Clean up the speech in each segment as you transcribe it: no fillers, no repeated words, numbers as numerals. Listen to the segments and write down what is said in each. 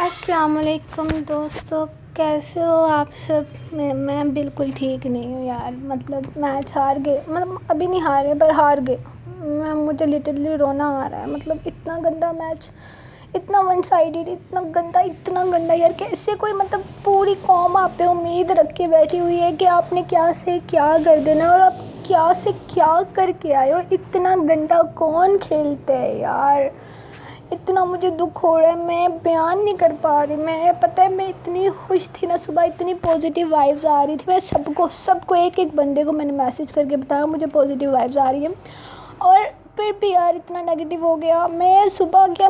السلام علیکم دوستو، کیسے ہو آپ سب؟ میں بالکل ٹھیک نہیں ہوں یار. میچ ہار گئے، ابھی نہیں ہارے پر ہار گئے. مجھے لٹرلی رونا آ رہا ہے. اتنا گندا میچ، اتنا ون سائیڈڈ، اتنا گندا یار. کیسے کوئی پوری قوم آپ پہ امید رکھ کے بیٹھی ہوئی ہے کہ آپ نے کیا سے کیا کر دینا ہے اور آپ کیا سے کیا کر کے آئے ہو. اتنا گندا کون کھیلتا ہے یار. اتنا مجھے دکھ ہو رہا ہے، میں بیان نہیں کر پا رہی. پتہ ہے میں اتنی خوش تھی نا صبح، اتنی پازیٹیو وائبز آ رہی تھی. میں سب کو ایک بندے کو میں نے میسیج کر کے بتایا مجھے پازیٹیو وائبز آ رہی ہیں، اور پھر بھی یار اتنا نیگیٹیو ہو گیا.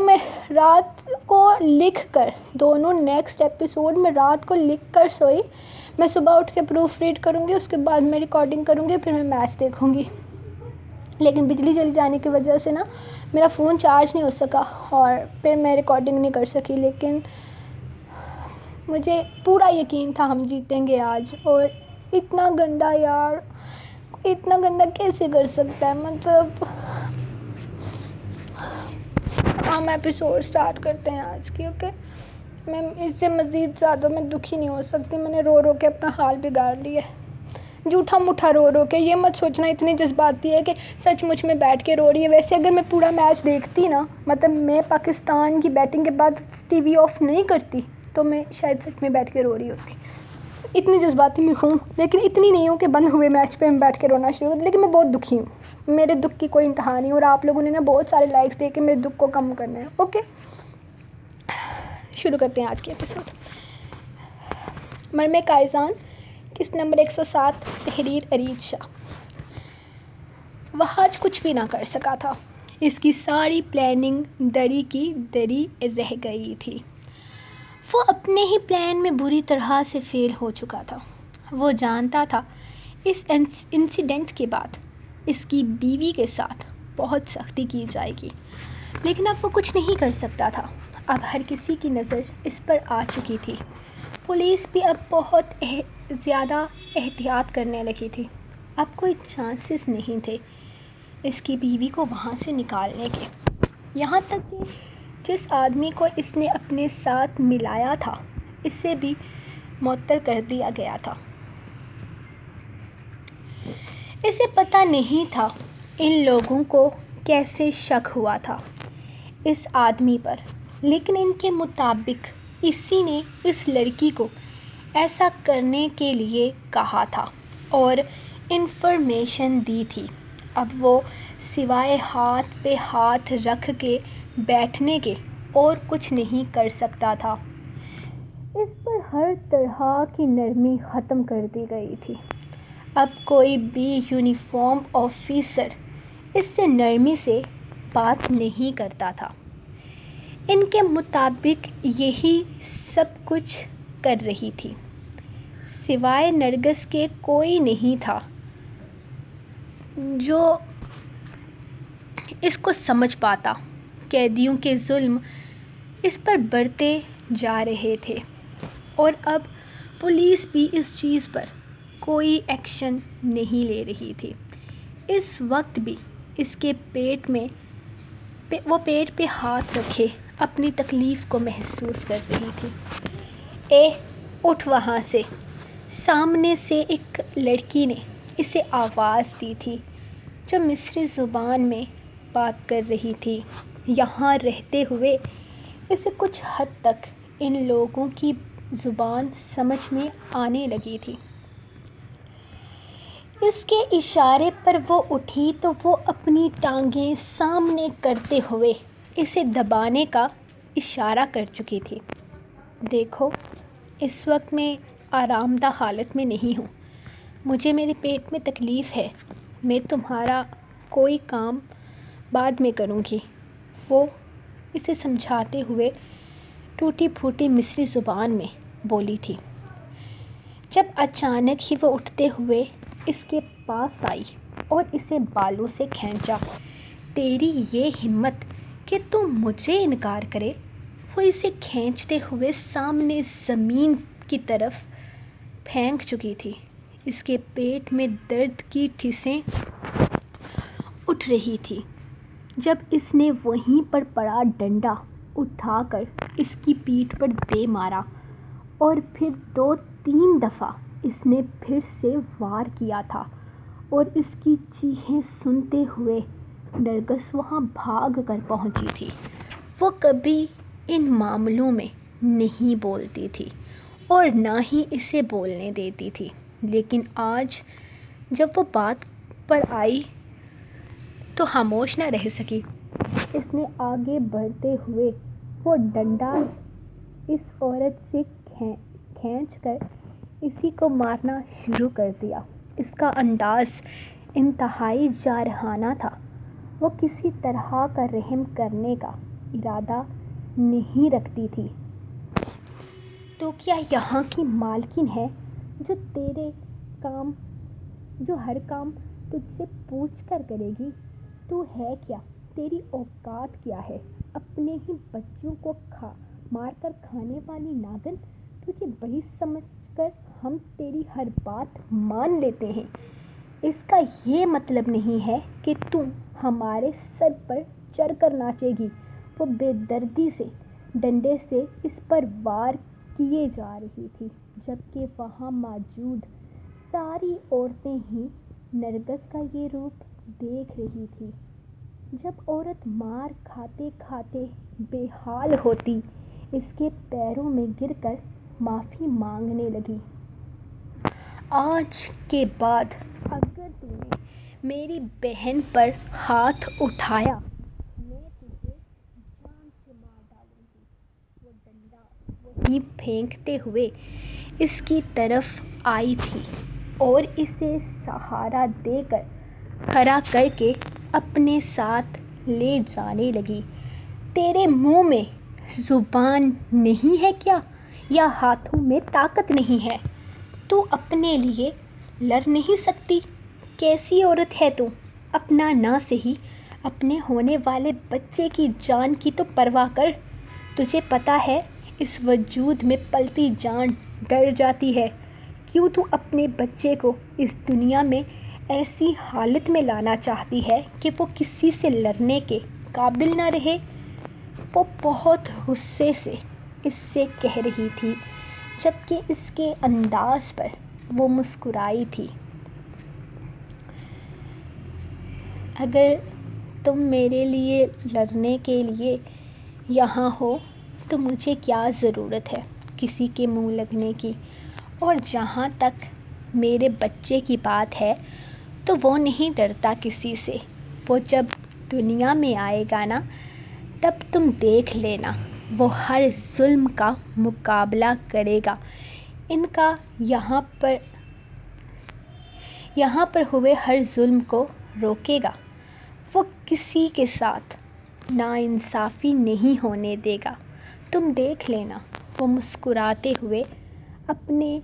میں رات کو لکھ کر دونوں نیکسٹ ایپیسوڈ میں رات کو لکھ کر سوئی. میں صبح اٹھ کے پروف ریڈ کروں گی، اس کے بعد میں ریکارڈنگ کروں گی، پھر میں میچ دیکھوں گی. لیکن بجلی چلی جانے کی وجہ سے نا میرا فون چارج نہیں ہو سکا اور پھر میں ریکارڈنگ نہیں کر سکی. لیکن مجھے پورا یقین تھا ہم جیتیں گے آج. اور اتنا گندا یار، اتنا گندا کیسے کر سکتا ہے. ہم ایپیسوڈ سٹارٹ کرتے ہیں آج کی. اوکے، میں اس سے مزید زیادہ میں دکھی نہیں ہو سکتی. میں نے رو رو کے اپنا حال بگاڑ لیا ہے، جھوٹا موٹا رو رو کے. یہ مت سوچنا اتنی جذباتی ہے کہ سچ مچ میں بیٹھ کے رو رہی ہے. ویسے اگر میں پورا میچ دیکھتی نا، میں پاکستان کی بیٹنگ کے بعد ٹی وی آف نہیں کرتی تو میں شاید سچ میں بیٹھ کے رو رہی ہوتی. اتنی جذباتی میں ہوں، لیکن اتنی نہیں ہوں کہ بند ہوئے میچ پہ میں بیٹھ کے رونا شروع کر. لیکن میں بہت دکھی ہوں، میرے دکھ کی کوئی انتہا نہیں. اور آپ لوگوں نے نا بہت سارے لائکس دے کے میرے دکھ کو کم کرنا ہے. اوکے، شروع کرتے ہیں آج کی ایپیسوڈ. مرمِ کائزان، کس نمبر 107. تحریر ارید شاہ. وہ آج کچھ بھی نہ کر سکا تھا. اس کی ساری پلاننگ دری کی دری رہ گئی تھی. وہ اپنے ہی پلان میں بری طرح سے فیل ہو چکا تھا. وہ جانتا تھا اس انسیڈنٹ کے بعد اس کی بیوی کے ساتھ بہت سختی کی جائے گی، لیکن اب وہ کچھ نہیں کر سکتا تھا. اب ہر کسی کی نظر اس پر آ چکی تھی. پولیس بھی اب بہت زیادہ احتیاط کرنے لگی تھی. اب کوئی چانسز نہیں تھے اس کی بیوی کو وہاں سے نکالنے کے. یہاں تک کہ جس آدمی کو اس نے اپنے ساتھ ملایا تھا اسے بھی معطل کر دیا گیا تھا. اسے پتہ نہیں تھا ان لوگوں کو کیسے شک ہوا تھا اس آدمی پر، لیکن ان کے مطابق اسی نے اس لڑکی کو ایسا کرنے کے لیے کہا تھا اور انفارمیشن دی تھی. اب وہ سوائے ہاتھ پہ ہاتھ رکھ کے بیٹھنے کے اور کچھ نہیں کر سکتا تھا. اس پر ہر طرح کی نرمی ختم کر دی گئی تھی. اب کوئی بھی یونیفارم آفیسر اس سے نرمی سے بات نہیں کرتا تھا. ان کے مطابق یہی سب کچھ کر رہی تھی. سوائے نرگس کے کوئی نہیں تھا جو اس کو سمجھ پاتا. قیدیوں کے ظلم اس پر بڑھتے جا رہے تھے اور اب پولیس بھی اس چیز پر کوئی ایکشن نہیں لے رہی تھی. اس وقت بھی اس کے وہ پیٹ پہ ہاتھ رکھے اپنی تکلیف کو محسوس کر رہی تھی. اٹھ وہاں سے. سامنے سے ایک لڑکی نے اسے آواز دی تھی جو مصری زبان میں بات کر رہی تھی. یہاں رہتے ہوئے اسے کچھ حد تک ان لوگوں کی زبان سمجھ میں آنے لگی تھی. اس کے اشارے پر وہ اٹھی تو وہ اپنی ٹانگیں سامنے کرتے ہوئے اسے دبانے کا اشارہ کر چکی تھی. دیکھو، اس وقت میں آرام دہ حالت میں نہیں ہوں. مجھے میرے پیٹ میں تکلیف ہے. میں تمہارا کوئی کام بعد میں کروں گی، وہ اسے سمجھاتے ہوئے ٹوٹی پھوٹی مصری زبان میں بولی تھی. جب اچانک ہی وہ اٹھتے ہوئے اس کے پاس آئی اور اسے بالوں سے کھینچا. تیری یہ ہمت کہ تم مجھے انکار کرے. وہ اسے کھینچتے ہوئے سامنے زمین کی طرف پھینک چکی تھی. اس کے پیٹ میں درد کی ٹھسیں اٹھ رہی تھی جب اس نے وہیں پر پڑا ڈنڈا اٹھا کر اس کی پیٹھ پر دے مارا اور پھر 2-3 دفعہ اس نے پھر سے وار کیا تھا، اور اس کی چیخیں سنتے ہوئے نرگس وہاں بھاگ کر پہنچی تھی۔ وہ کبھی ان معاملوں میں نہیں بولتی تھی اور نہ ہی اسے بولنے دیتی تھی، لیکن آج جب وہ بات پر آئی تو خاموش نہ رہ سکی۔ اس نے آگے بڑھتے ہوئے وہ ڈنڈا اس عورت سے کھینچ کر اسی کو مارنا شروع کر دیا۔ اس کا انداز انتہائی جارحانہ تھا۔ وہ کسی طرح کا رحم کرنے کا ارادہ نہیں رکھتی تھی۔ تو کیا یہاں کی مالکن ہے جو ہر کام تجھ سے پوچھ کر کرے گی؟ تو ہے کیا؟ تیری اوقات کیا ہے؟ اپنے ہی بچوں کو مار کر کھانے والی ناگن! تجھے بڑی سمجھ کر ہم تیری ہر بات مان لیتے ہیں۔ اس کا یہ مطلب نہیں ہے کہ تم ہمارے سر پر چڑھ کر ناچے گی۔ وہ بے دردی سے ڈنڈے سے اس پر وار کیے جا رہی تھی، جبکہ وہاں موجود ساری عورتیں ہی نرگس کا یہ روپ دیکھ رہی تھیں۔ جب عورت مار کھاتے کھاتے بے حال ہوتی اس کے پیروں میں گر کر معافی مانگنے لگی۔ آج کے بعد اگر تو نے میری بہن پر ہاتھ اٹھایا میں تجھے جان سے مار ڈالوں گی۔ وہ ڈنڈا وہیں پھینکتے ہوئے اس کی طرف آئی تھی اور اسے سہارا دے کر کھڑا کر کے اپنے ساتھ لے جانے لگی۔ تیرے منہ میں زبان نہیں ہے کیا؟ یا ہاتھوں میں طاقت نہیں ہے؟ تو اپنے لیے لڑ نہیں سکتی؟ کیسی عورت ہے تو؟ اپنا نہ سہی اپنے ہونے والے بچے کی جان کی تو پرواہ کر۔ تجھے پتہ ہے اس وجود میں پلتی جان ڈر جاتی ہے۔ کیوں تو اپنے بچے کو اس دنیا میں ایسی حالت میں لانا چاہتی ہے کہ وہ کسی سے لڑنے کے قابل نہ رہے؟ وہ بہت غصے سے اس سے کہہ رہی تھی، جبکہ اس کے انداز پر وہ مسکرائی تھی۔ اگر تم میرے لیے لڑنے کے لیے یہاں ہو تو مجھے کیا ضرورت ہے کسی کے منہ لگنے کی؟ اور جہاں تک میرے بچے کی بات ہے تو وہ نہیں ڈرتا کسی سے۔ وہ جب دنیا میں آئے گا نا تب تم دیکھ لینا، وہ ہر ظلم کا مقابلہ کرے گا، ان کا یہاں پر ہوئے ہر ظلم کو روکے گا۔ وہ کسی کے ساتھ ناانصافی نہیں ہونے دے گا، تم دیکھ لینا۔ وہ مسکراتے ہوئے اپنے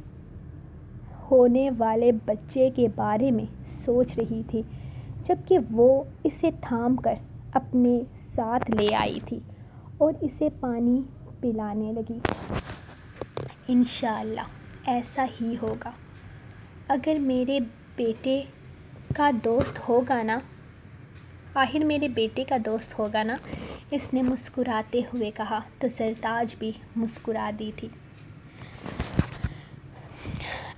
ہونے والے بچے کے بارے میں سوچ رہی تھی، جبکہ وہ اسے تھام کر اپنے ساتھ لے آئی تھی اور اسے پانی پلانے لگی۔ انشاءاللہ ایسا ہی ہوگا۔ اگر میرے بیٹے کا دوست ہوگا نا، آخر میرے بیٹے کا دوست ہوگا نا، اس نے مسکراتے ہوئے کہا تو سرتاج بھی مسکرا دی تھی۔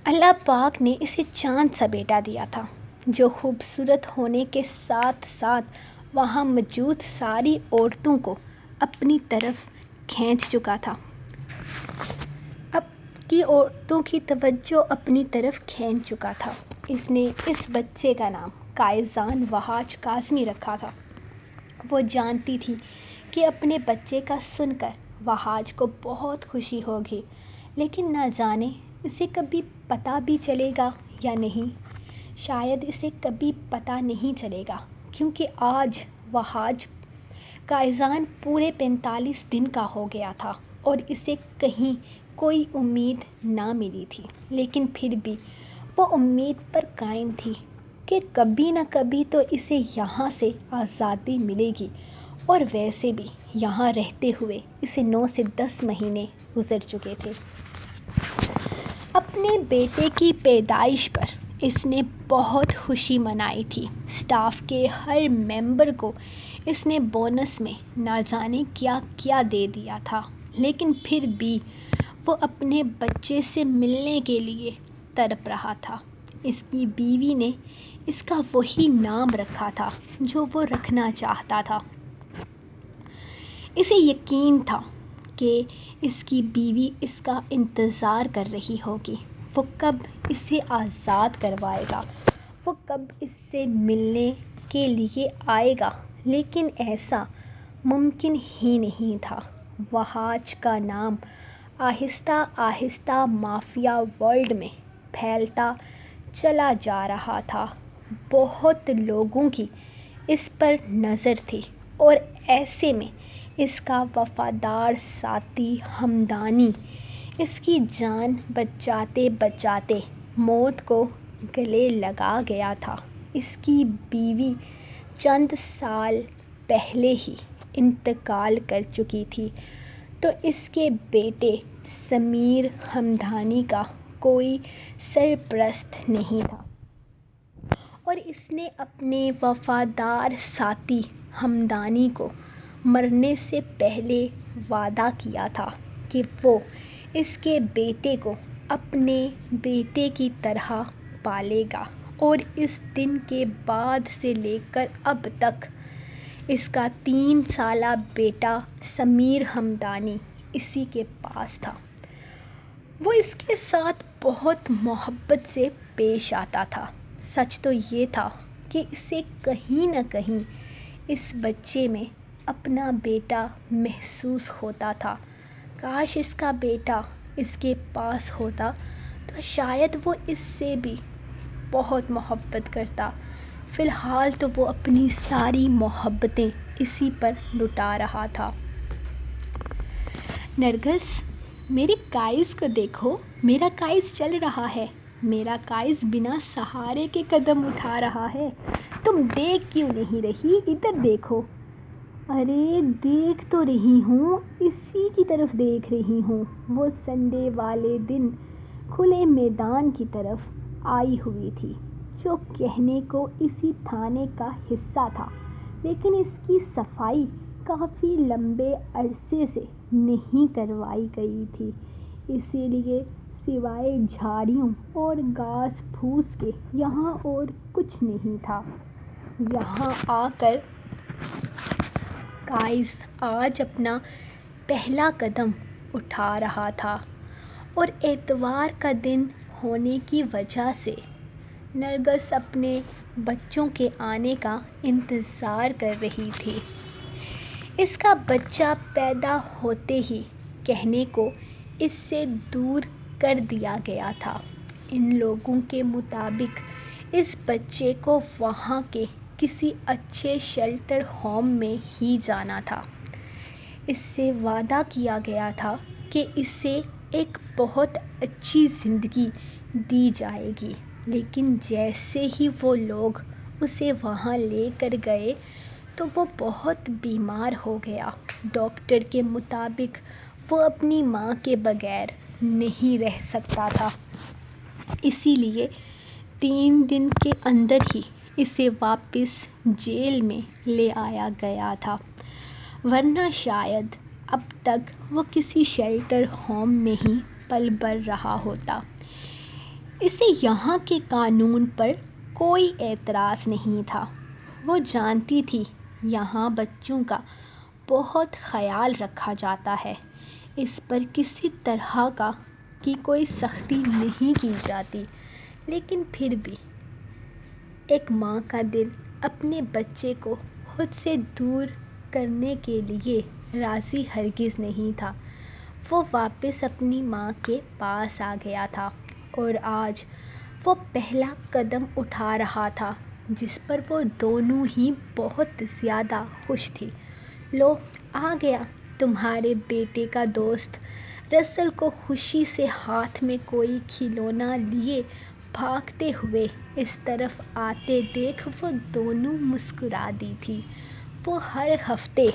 اللہ پاک نے اسے چاند سا بیٹا دیا تھا جو خوبصورت ہونے کے ساتھ ساتھ وہاں موجود ساری عورتوں کو اپنی طرف کھینچ چکا تھا، کی عورتوں کی توجہ اپنی طرف کھینچ چکا تھا۔ اس نے اس بچے کا نام کائزان وحاج کاظمی رکھا تھا۔ وہ جانتی تھی کہ اپنے بچے کا سن کر وحاج کو بہت خوشی ہوگی، لیکن نہ جانے اسے کبھی پتہ بھی چلے گا یا نہیں۔ شاید اسے کبھی پتہ نہیں چلے گا، کیونکہ آج وحاج کائزان پورے 45 دن کا ہو گیا تھا اور اسے کہیں کوئی امید نہ ملی تھی، لیکن پھر بھی وہ امید پر قائم تھی کہ کبھی نہ کبھی تو اسے یہاں سے آزادی ملے گی، اور ویسے بھی یہاں رہتے ہوئے اسے 9 سے 10 مہینے گزر چکے تھے۔ اپنے بیٹے کی پیدائش پر اس نے بہت خوشی منائی تھی۔ اسٹاف کے ہر ممبر کو اس نے بونس میں نہ جانے کیا کیا دے دیا تھا، لیکن پھر بھی وہ اپنے بچے سے ملنے کے لیے تڑپ رہا تھا۔ اس کی بیوی نے اس کا وہی نام رکھا تھا جو وہ رکھنا چاہتا تھا۔ اسے یقین تھا کہ اس کی بیوی اس کا انتظار کر رہی ہوگی۔ وہ کب اسے آزاد کروائے گا، وہ کب اس سے ملنے کے لیے آئے گا، لیکن ایسا ممکن ہی نہیں تھا۔ وحاج کا نام آہستہ آہستہ مافیا ورلڈ میں پھیلتا چلا جا رہا تھا۔ بہت لوگوں کی اس پر نظر تھی اور ایسے میں اس کا وفادار ساتھی ہمدانی اس کی جان بچاتے بچاتے موت کو گلے لگا گیا تھا۔ اس کی بیوی چند سال پہلے ہی انتقال کر چکی تھی، تو اس کے بیٹے سمیر ہمدانی کا کوئی سرپرست نہیں تھا، اور اس نے اپنے وفادار ساتھی ہمدانی کو مرنے سے پہلے وعدہ کیا تھا کہ وہ اس کے بیٹے کو اپنے بیٹے کی طرح پالے گا، اور اس دن کے بعد سے لے کر اب تک اس کا 3 سالہ بیٹا سمیر ہمدانی اسی کے پاس تھا۔ وہ اس کے ساتھ بہت محبت سے پیش آتا تھا۔ سچ تو یہ تھا کہ اسے کہیں نہ کہیں اس بچے میں اپنا بیٹا محسوس ہوتا تھا۔ کاش اس کا بیٹا اس کے پاس ہوتا تو شاید وہ اس سے بھی بہت محبت کرتا۔ فی الحال تو وہ اپنی ساری محبتیں اسی پر لٹا رہا تھا۔ نرگس، میرے کائز کو دیکھو، میرا کائز چل رہا ہے، میرا کائز بنا سہارے کے قدم اٹھا رہا ہے۔ تم دیکھ کیوں نہیں رہی؟ ادھر دیکھو۔ ارے دیکھ تو رہی ہوں، اسی کی طرف دیکھ رہی ہوں۔ وہ سنڈے والے دن کھلے میدان کی طرف آئی ہوئی تھی، جو کہنے کو اسی تھانے کا حصہ تھا، لیکن اس کی صفائی کافی لمبے عرصے سے نہیں کروائی گئی تھی، اسی لیے سوائے جھاڑیوں اور گھاس پھوس کے یہاں اور کچھ نہیں تھا۔ یہاں آ کر کائز آج اپنا پہلا قدم اٹھا رہا تھا، اور اتوار کا دن ہونے کی وجہ سے نرگس اپنے بچوں کے آنے کا انتظار کر رہی تھی۔ اس کا بچہ پیدا ہوتے ہی کہنے کو اس سے دور کر دیا گیا تھا۔ ان لوگوں کے مطابق اس بچے کو وہاں کے کسی اچھے شیلٹر ہوم میں ہی جانا تھا۔ اس سے وعدہ کیا گیا تھا کہ اسے ایک بہت اچھی زندگی دی جائے گی، لیکن جیسے ہی وہ لوگ اسے وہاں لے کر گئے تو وہ بہت بیمار ہو گیا۔ ڈاکٹر کے مطابق وہ اپنی ماں کے بغیر نہیں رہ سکتا تھا، اسی لیے 3 دن کے اندر ہی اسے واپس جیل میں لے آیا گیا تھا، ورنہ شاید اب تک وہ کسی شیلٹر ہوم میں ہی پل بھر رہا ہوتا۔ اسے یہاں کے قانون پر کوئی اعتراض نہیں تھا۔ وہ جانتی تھی یہاں بچوں کا بہت خیال رکھا جاتا ہے، اس پر کسی طرح کی کوئی سختی نہیں کی جاتی، لیکن پھر بھی ایک ماں کا دل اپنے بچے کو خود سے دور کرنے کے لیے راضی ہرگز نہیں تھا۔ وہ واپس اپنی ماں کے پاس آ گیا تھا، اور آج وہ پہلا قدم اٹھا رہا تھا جس پر وہ دونوں ہی بہت زیادہ خوش تھی۔ لو، آ گیا تمہارے بیٹے کا دوست۔ رسل کو خوشی سے ہاتھ میں کوئی کھلونا لیے بھاگتے ہوئے اس طرف آتے دیکھ وہ دونوں مسکرا دی تھی۔ وہ ہر ہفتے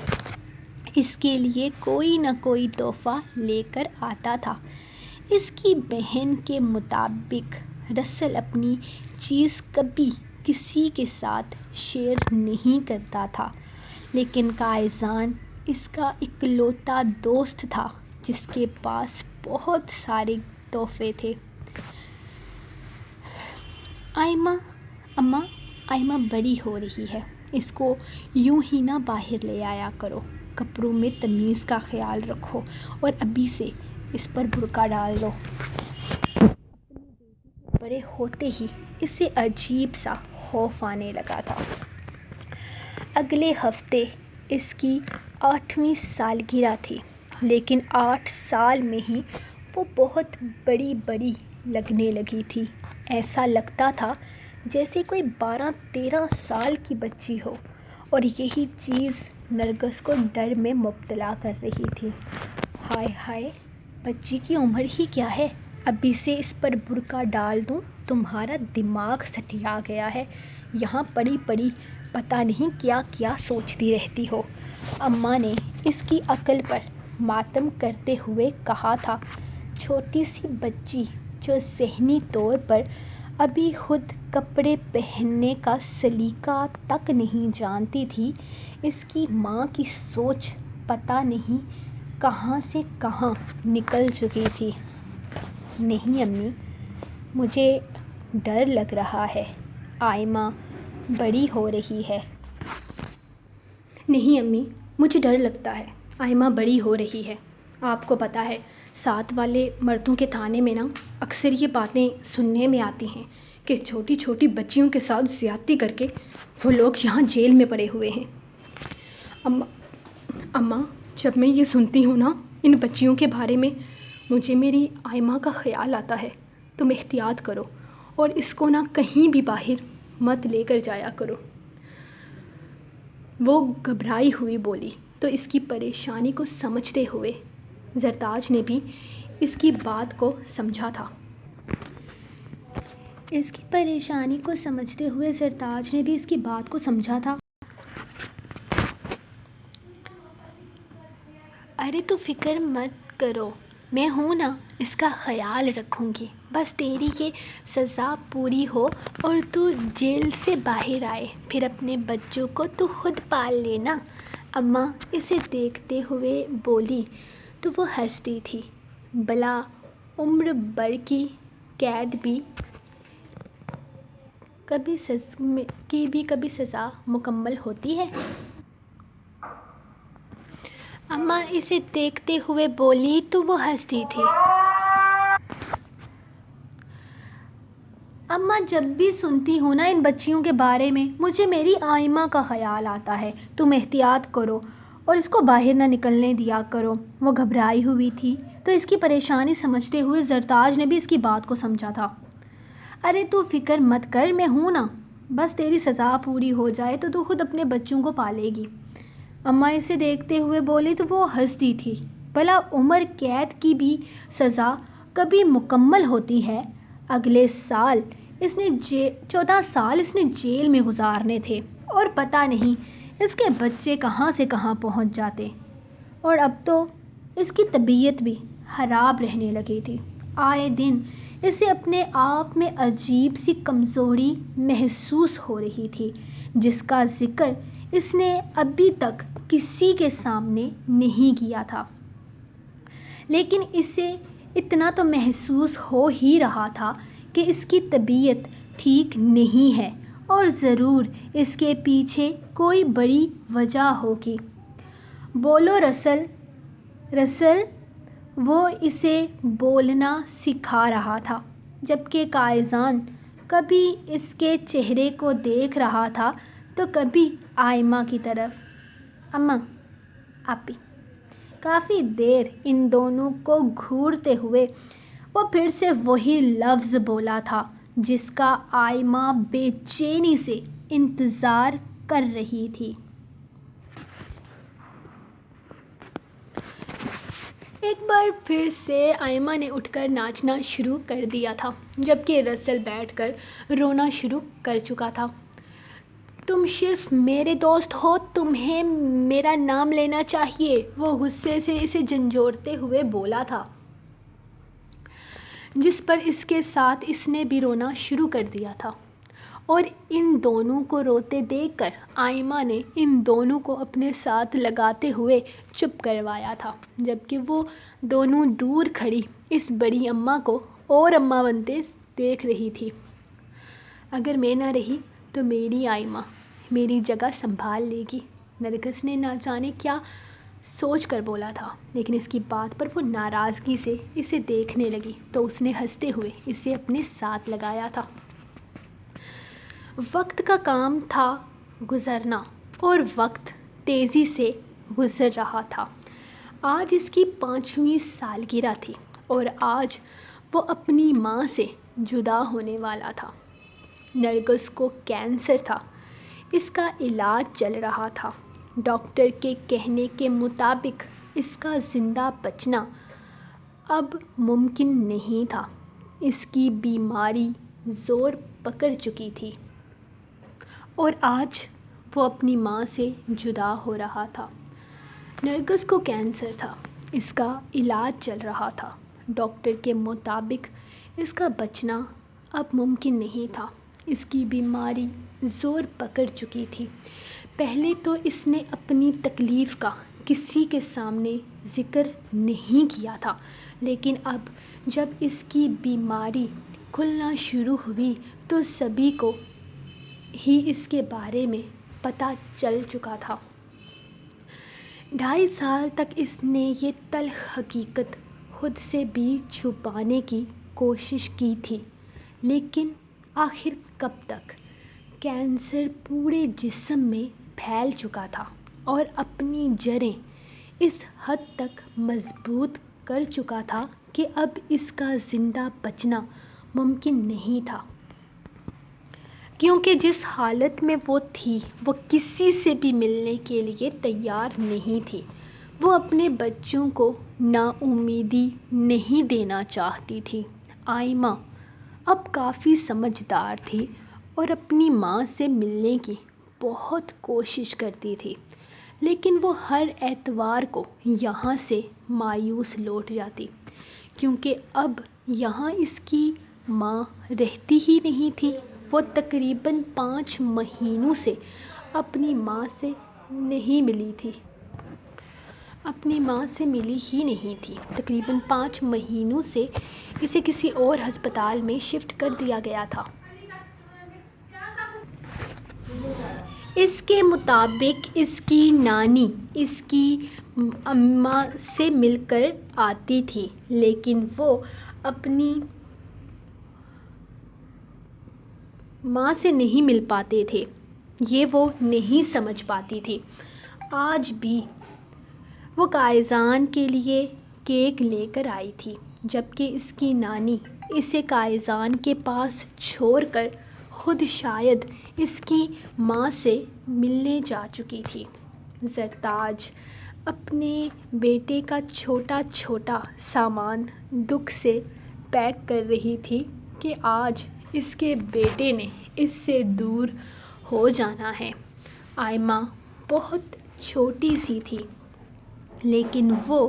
اس کے لیے کوئی نہ کوئی تحفہ لے کر آتا تھا۔ اس کی بہن کے مطابق رسل اپنی چیز کبھی کسی کے ساتھ شیئر نہیں کرتا تھا، لیکن کائزان اس کا اکلوتا دوست تھا جس کے پاس بہت سارے تحفے تھے۔ اماں آئمہ بڑی ہو رہی ہے، اس کو یوں ہی نہ باہر لے آیا کرو، کپڑوں میں تمیز کا خیال رکھو اور ابھی سے اس پر برقع ڈال دو۔ بڑے ہوتے ہی اسے عجیب سا خوف آنے لگا تھا۔ اگلے ہفتے اس کی 8ویں سالگرہ تھی، لیکن 8 سال میں ہی وہ بہت بڑی لگنے لگی تھی۔ ایسا لگتا تھا جیسے کوئی 12-13 سال کی بچی ہو، اور یہی چیز نرگس کو ڈر میں مبتلا کر رہی تھی۔ ہائے، بچی کی عمر ہی کیا ہے، ابھی سے اس پر برقع ڈال دوں، تمہارا دماغ سٹیا گیا ہے، یہاں پڑی پتہ نہیں کیا سوچتی رہتی ہو، اماں نے اس کی عقل پر ماتم کرتے ہوئے کہا تھا۔ چھوٹی سی بچی جو ذہنی طور پر ابھی خود کپڑے پہننے کا سلیقہ تک نہیں جانتی تھی، اس کی ماں کی سوچ پتہ نہیں کہاں سے کہاں نکل چکی تھی۔ نہیں امی، مجھے ڈر لگ رہا ہے، آئمہ بڑی ہو رہی ہے۔ نہیں امی، مجھے ڈر لگتا ہے، آئمہ بڑی ہو رہی ہے۔ آپ کو پتہ ہے، ساتھ والے مردوں کے تھانے میں اکثر یہ باتیں سننے میں آتی ہیں کہ چھوٹی بچیوں کے ساتھ زیادتی کر کے وہ لوگ یہاں جیل میں پڑے ہوئے ہیں۔ اماں، جب میں یہ سنتی ہوں ان بچیوں کے بارے میں، مجھے میری آئمہ کا خیال آتا ہے۔ تم احتیاط کرو اور اس کو کہیں بھی باہر مت لے کر جایا کرو۔ وہ گھبرائی ہوئی بولی تو اس کی پریشانی کو سمجھتے ہوئے زرتاج نے بھی اس کی بات کو سمجھا تھا۔ ارے تو فکر مت کرو، میں ہوں اس کا خیال رکھوں گی، بس تیری یہ سزا پوری ہو اور تو جیل سے باہر آئے، پھر اپنے بچوں کو تو خود پال لینا، اماں اسے دیکھتے ہوئے بولی تو وہ ہنستی تھی۔ بھلا عمر بھر کی قید کی بھی کبھی سزا مکمل ہوتی ہے؟ اماں اسے دیکھتے ہوئے بولی تو وہ ہنستی تھی۔ اماں جب بھی سنتی ہوں ان بچیوں کے بارے میں، مجھے میری آئمہ کا خیال آتا ہے۔ تم احتیاط کرو اور اس کو باہر نہ نکلنے دیا کرو۔ وہ گھبرائی ہوئی تھی تو اس کی پریشانی سمجھتے ہوئے زرتاج نے بھی اس کی بات کو سمجھا تھا۔ ارے تو فکر مت کر، میں ہوں بس تیری سزا پوری ہو جائے تو خود اپنے بچوں کو پالے گی، اماں اسے دیکھتے ہوئے بولی تو وہ ہنستی تھی۔ بھلا عمر قید کی بھی سزا کبھی مکمل ہوتی ہے؟ اگلے سال 14 سال اس نے جیل میں گزارنے تھے اور پتہ نہیں اس کے بچے کہاں سے کہاں پہنچ جاتے، اور اب تو اس کی طبیعت بھی خراب رہنے لگی تھی۔ آئے دن اسے اپنے آپ میں عجیب سی کمزوری محسوس ہو رہی تھی جس کا ذکر اس نے ابھی تک کسی کے سامنے نہیں کیا تھا، لیکن اسے اتنا تو محسوس ہو ہی رہا تھا کہ اس کی طبیعت ٹھیک نہیں ہے اور ضرور اس کے پیچھے کوئی بڑی وجہ ہوگی۔ بولو رسل، وہ اسے بولنا سکھا رہا تھا، جبکہ کائزان کبھی اس کے چہرے کو دیکھ رہا تھا تو کبھی آئمہ کی طرف۔ اماں، آپی۔ کافی دیر ان دونوں کو گھورتے ہوئے وہ پھر سے وہی لفظ بولا تھا جس کا آئمہ بے چینی سے انتظار کر رہی تھی۔ ایک بار پھر سے آئمہ نے اٹھ کر ناچنا شروع کر دیا تھا، جبکہ رسل بیٹھ کر رونا شروع کر چکا تھا۔ تم صرف میرے دوست ہو، تمہیں میرا نام لینا چاہیے، وہ غصے سے اسے جھنجھوڑتے ہوئے بولا تھا۔ جس پر اس کے ساتھ اس نے بھی رونا شروع کر دیا تھا، اور ان دونوں کو روتے دیکھ کر آئمہ نے ان دونوں کو اپنے ساتھ لگاتے ہوئے چپ کروایا تھا، جبکہ وہ دونوں دور کھڑی اس بڑی اماں کو اور اماں بنتے دیکھ رہی تھی۔ اگر میں نہ رہی تو میری آئمہ میری جگہ سنبھال لے گی، نرگس نے نہ جانے کیا سوچ کر بولا تھا، لیکن اس کی بات پر وہ ناراضگی سے اسے دیکھنے لگی تو اس نے ہنستے ہوئے اسے اپنے ساتھ لگایا تھا۔ وقت کا کام تھا گزرنا، اور وقت تیزی سے گزر رہا تھا۔ آج اس کی 5ویں سالگرہ تھی اور آج وہ اپنی ماں سے جدا ہونے والا تھا۔ نرگس کو کینسر تھا، اس کا علاج چل رہا تھا۔ ڈاکٹر کے کہنے کے مطابق اس کا زندہ بچنا اب ممکن نہیں تھا۔ اس کی بیماری زور پکڑ چکی تھی اور آج وہ اپنی ماں سے جدا ہو رہا تھا۔ نرگس کو کینسر تھا، اس کا علاج چل رہا تھا۔ ڈاکٹر کے مطابق اس کا بچنا اب ممکن نہیں تھا۔ اس کی بیماری زور پکڑ چکی تھی۔ پہلے تو اس نے اپنی تکلیف کا کسی کے سامنے ذکر نہیں کیا تھا، لیکن اب جب اس کی بیماری کھلنا شروع ہوئی تو سبھی کو ہی اس کے بارے میں پتہ چل چکا تھا۔ 2.5 سال تک اس نے یہ تلخ حقیقت خود سے بھی چھپانے کی کوشش کی تھی، لیکن آخر کب تک؟ کینسر پورے جسم میں پھیل چکا تھا اور اپنی جڑیں اس حد تک مضبوط کر چکا تھا کہ اب اس کا زندہ بچنا ممکن نہیں تھا۔ کیونکہ جس حالت میں وہ تھی وہ کسی سے بھی ملنے کے لیے تیار نہیں تھی۔ وہ اپنے بچوں کو نا امیدی نہیں دینا چاہتی تھی۔ آئمہ اب کافی سمجھدار تھی اور اپنی ماں سے ملنے کی بہت کوشش کرتی تھی، لیکن وہ ہر اتوار کو یہاں سے مایوس لوٹ جاتی، کیونکہ اب یہاں اس کی ماں رہتی ہی نہیں تھی۔ وہ تقریباً 5 مہینوں سے اپنی ماں سے نہیں ملی تھی۔ تقریباً 5 مہینوں سے اسے کسی اور ہسپتال میں شفٹ کر دیا گیا تھا۔ اس کے مطابق اس کی نانی اس کی اماں سے مل کر آتی تھی، لیکن وہ اپنی ماں سے نہیں مل پاتے تھے، یہ وہ نہیں سمجھ پاتی تھی۔ آج بھی وہ قائزان کے لیے کیک لے کر آئی تھی، جبکہ اس کی نانی اسے قائزان کے پاس چھوڑ کر خود شاید اس کی ماں سے ملنے جا چکی تھی۔ زرتاج اپنے بیٹے کا چھوٹا چھوٹا سامان دکھ سے پیک کر رہی تھی کہ آج اس کے بیٹے نے اس سے دور ہو جانا ہے۔ آئمہ بہت چھوٹی سی تھی، لیکن وہ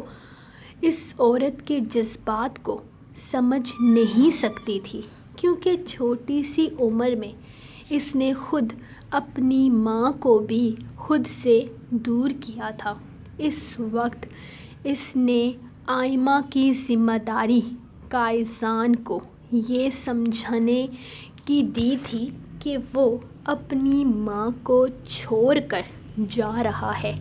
اس عورت کے جذبات کو سمجھ نہیں سکتی تھی، کیونکہ چھوٹی سی عمر میں اس نے خود اپنی ماں کو بھی خود سے دور کیا تھا۔ اس وقت اس نے آئمہ کی ذمہ داری قائزان کو یہ سمجھانے کی دی تھی کہ وہ اپنی ماں کو چھوڑ کر جا رہا ہے،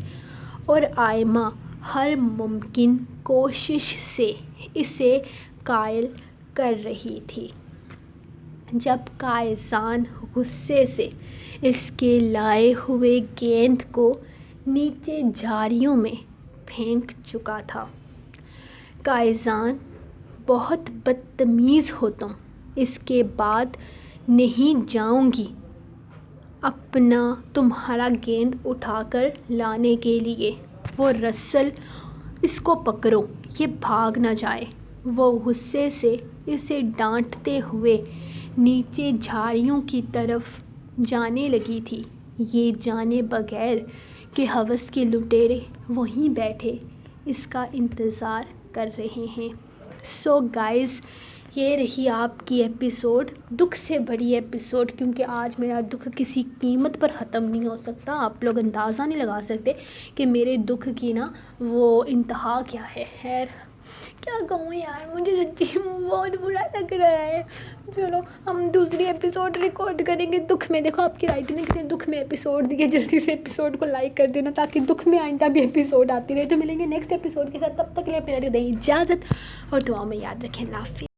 اور آئمہ ہر ممکن کوشش سے اسے قائل کر رہی تھی۔ جب قائزان غصے سے اس کے لائے ہوئے گیند کو نیچے جھاڑیوں میں پھینک چکا تھا۔ قائزان بہت بدتمیز ہو تم، اس کے بعد نہیں جاؤں گی اپنا تمہارا گیند اٹھا کر لانے کے لیے۔ وہ رسل اس کو پکڑو، یہ بھاگ نہ جائے۔ وہ غصے سے اسے ڈانٹتے ہوئے نیچے جھاڑیوں کی طرف جانے لگی تھی، یہ جانے بغیر کہ ہوس کے لٹیرے وہیں بیٹھے اس کا انتظار کر رہے ہیں۔ سو گائز، یہ رہی آپ کی ایپیسوڈ، دکھ سے بڑی ایپیسوڈ، کیونکہ آج میرا دکھ کسی قیمت پر ختم نہیں ہو سکتا. آپ لوگ اندازہ نہیں لگا سکتے کہ میرے دکھ کی نا وہ انتہا کیا ہے. خیر کیا کہوں یار، مجھے سچی بہت برا لگ رہا ہے. چلو ہم دوسری ایپیسوڈ ریکارڈ کریں گے دکھ میں. دیکھو آپ کی رائٹ نے کسی دکھ میں ایپیسوڈ دیے، جلدی سے ایپیسوڈ کو لائک کر دینا تاکہ دکھ میں آئندہ بھی ایپیسوڈ آتی رہے. تو ملیں گے نیکسٹ ایپیسوڈ کے ساتھ، تب تک کے لیے اپنے دیں اجازت اور دعاؤں میں یاد رکھیں. اللہ حافظ.